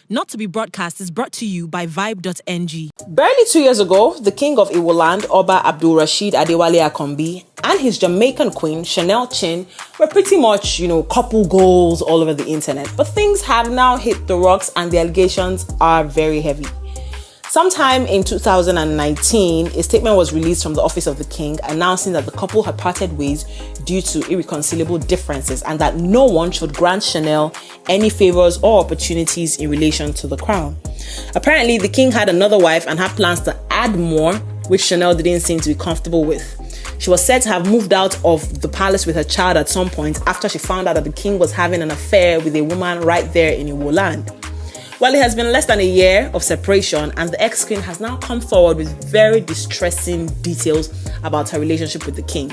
Not to be broadcast is brought to you by vibe.ng. Barely 2 years ago, the king of Iwo land, Oba Abdul Rashid Adewale Akombi, and his Jamaican queen, Chanel Chin, were pretty much, couple goals all over the internet. But things have now hit the rocks and the allegations are very heavy. Sometime in 2019, a statement was released from the office of the king announcing that the couple had parted ways due to irreconcilable differences and that no one should grant Chanel any favors or opportunities in relation to the crown. Apparently, the king had another wife and had plans to add more, which Chanel didn't seem to be comfortable with. She was said to have moved out of the palace with her child at some point after she found out that the king was having an affair with a woman right there in Iwo land. Well, it has been less than a year of separation and the ex-queen has now come forward with very distressing details about her relationship with the king.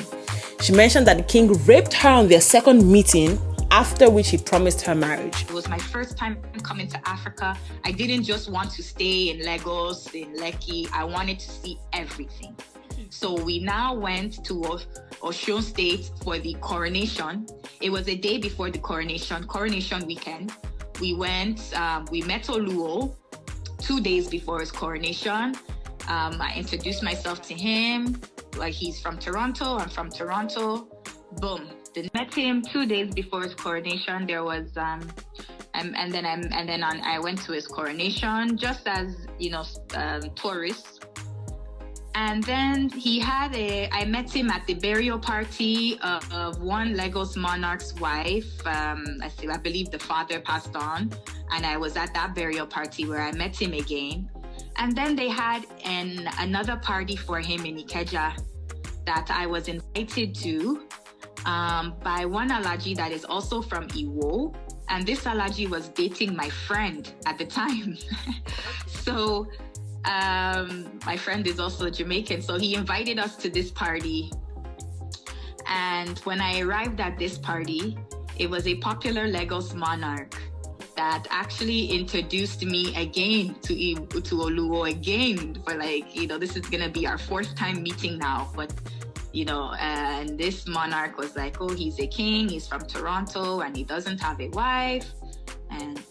She mentioned that the king raped her on their second meeting, after which he promised her marriage. It was my first time coming to Africa. I didn't just want to stay in Lagos, in Lekki. I wanted to see everything. So we now went to Osun State for the coronation. It was a day before the coronation weekend. We went, we met Oluwo 2 days before his coronation. I introduced myself to him, like he's from Toronto, I'm from Toronto. Boom. Then met him 2 days before his coronation. There was, and then I went to his coronation just as, tourists. And then I met him at the burial party of one Lagos monarch's wife. I believe the father passed on. And I was at that burial party where I met him again. And then they had another party for him in Ikeja that I was invited to by one Alhaji that is also from Iwo. And this Alhaji was dating my friend at the time. So my friend is also Jamaican, so he invited us to this party. And when I arrived at this party, it was a popular Lagos monarch that actually introduced me again to Oluwo again for this is gonna be our fourth time meeting now. But and this monarch was like, oh, he's a king, he's from Toronto, and he doesn't have a wife. And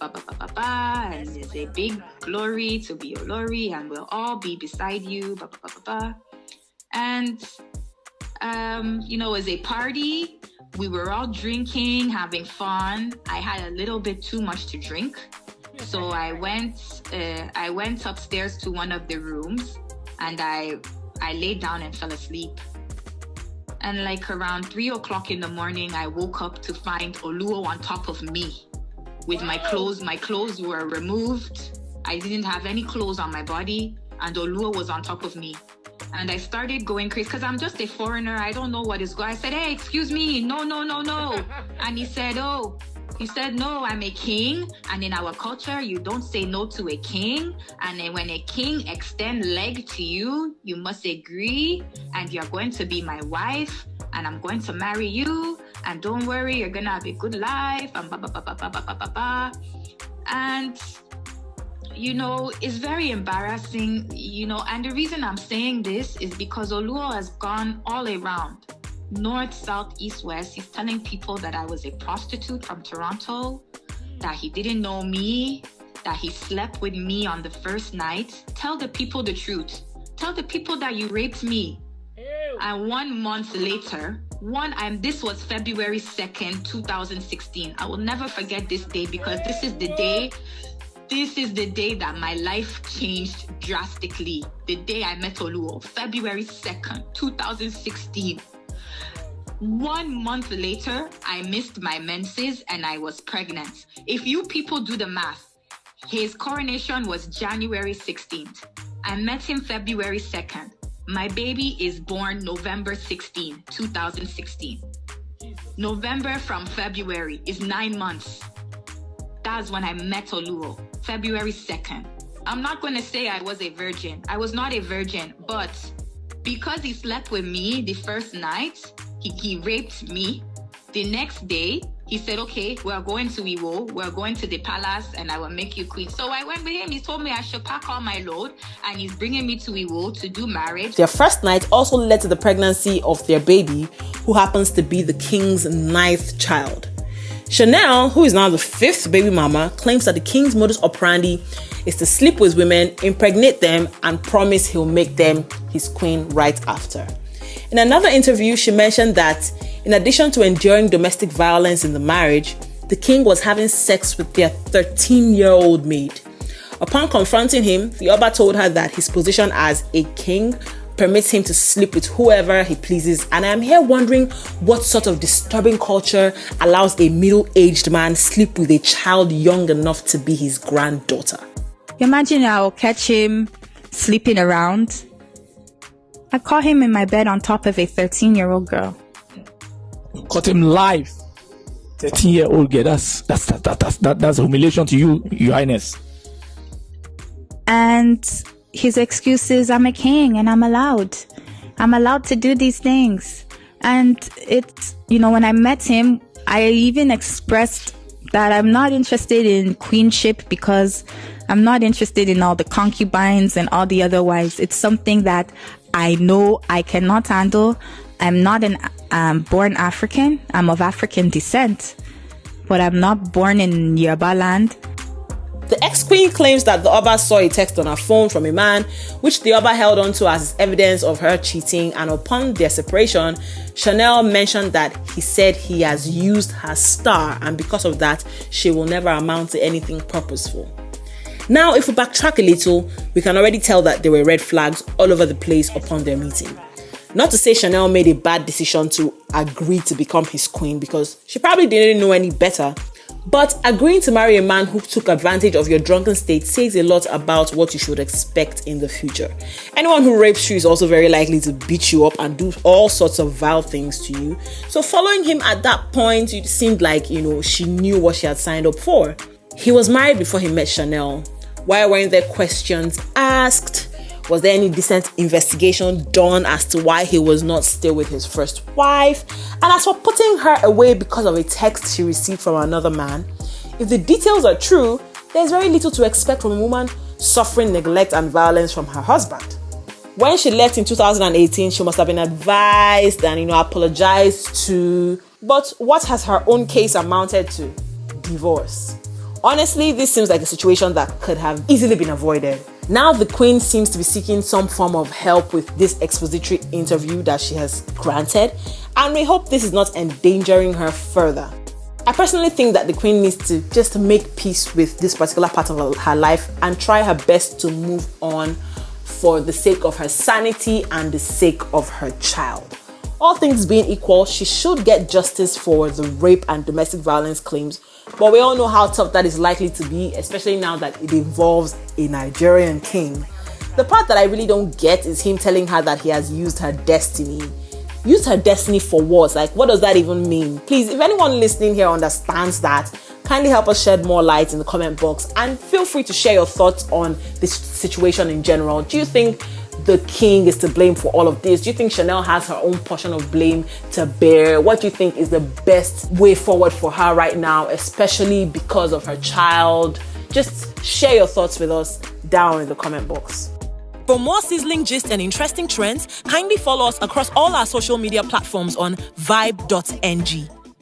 and it's a big glory to be Olori, and we'll all be beside you, And, it was a party. We were all drinking, having fun. I had a little bit too much to drink. So I went upstairs to one of the rooms and I laid down and fell asleep. And around 3 o'clock in the morning, I woke up to find Oluwo on top of me. With my clothes were removed. I didn't have any clothes on my body, and Oluwo was on top of me. And I started going crazy because I'm just a foreigner. I don't know what is going on. I said, hey, excuse me, no. And he said, no, I'm a king. And in our culture, you don't say no to a king. And then when a king extends leg to you, you must agree. And you're going to be my wife. And I'm going to marry you. And don't worry, you're going to have a good life. And And, it's very embarrassing, and the reason I'm saying this is because Oluwo has gone all around, north, south, east, west. He's telling people that I was a prostitute from Toronto, that he didn't know me, that he slept with me on the first night. Tell the people the truth. Tell the people that you raped me. And 1 month later, this was February 2nd, 2016. I will never forget this day because this is the day that my life changed drastically. The day I met Oluwo, February 2nd, 2016. 1 month later, I missed my menses and I was pregnant. If you people do the math, his coronation was January 16th. I met him February 2nd. My baby is born November 16, 2016. November from February is 9 months. That's when I met Oluwo, February 2nd. I'm not going to say I was a virgin. I was not a virgin, but because he slept with me the first night, he raped me. The next day, he said, okay, we're going to Iwo, we're going to the palace, and I will make you queen. So I went with him. He told me I should pack all my load, and he's bringing me to Iwo to do marriage. Their first night also led to the pregnancy of their baby, who happens to be the king's 9th child. Chanel, who is now the 5th baby mama, claims that the king's modus operandi is to sleep with women, impregnate them, and promise he'll make them his queen right after. In another interview, she mentioned that in addition to enduring domestic violence in the marriage, the king was having sex with their 13-year-old maid. Upon confronting him, the Oba told her that his position as a king permits him to sleep with whoever he pleases, and I'm here wondering what sort of disturbing culture allows a middle-aged man sleep with a child young enough to be his granddaughter. Imagine I'll catch him sleeping around. I caught him in my bed on top of a 13-year-old girl. Caught him live. 13-year-old girl. That's humiliation to you, Your Highness. And his excuse is, I'm a king and I'm allowed to do these things. And it's, when I met him, I even expressed that I'm not interested in queenship because I'm not interested in all the concubines and all the other wives. It's something that I know I cannot handle. I'm not born African. I'm of African descent, but I'm not born in Yoruba land. The ex-queen claims that the Oba saw a text on her phone from a man, which the Oba held onto as evidence of her cheating, and upon their separation, Chanel mentioned that he said he has used her star, and because of that, she will never amount to anything purposeful. Now, if we backtrack a little, we can already tell that there were red flags all over the place upon their meeting. Not to say Chanel made a bad decision to agree to become his queen, because she probably didn't know any better. But agreeing to marry a man who took advantage of your drunken state says a lot about what you should expect in the future. Anyone who rapes you is also very likely to beat you up and do all sorts of vile things to you. So following him at that point, it seemed like, she knew what she had signed up for. He was married before he met Chanel. Why weren't there questions asked? Was there any decent investigation done as to why he was not still with his first wife? And as for putting her away because of a text she received from another man, if the details are true, there's very little to expect from a woman suffering neglect and violence from her husband. When she left in 2018, she must have been advised and, apologized to. But what has her own case amounted to? Divorce. Honestly, this seems like a situation that could have easily been avoided. Now the queen seems to be seeking some form of help with this expository interview that she has granted, and we hope this is not endangering her further. I personally think that the queen needs to just make peace with this particular part of her life and try her best to move on for the sake of her sanity and the sake of her child. All things being equal, she should get justice for the rape and domestic violence claims, but we all know how tough that is likely to be, especially now that it involves a Nigerian king. The part that I really don't get is him telling her that he has used her destiny. Use her destiny for what? What does that even mean? Please, if anyone listening here understands that, kindly help us shed more light in the comment box, and feel free to share your thoughts on this situation in general. Do you think the king is to blame for all of this? Do you think Chanel has her own portion of blame to bear? What do you think is the best way forward for her right now, especially because of her child? Just share your thoughts with us down in the comment box. For more sizzling gist and interesting trends, kindly follow us across all our social media platforms on vibe.ng.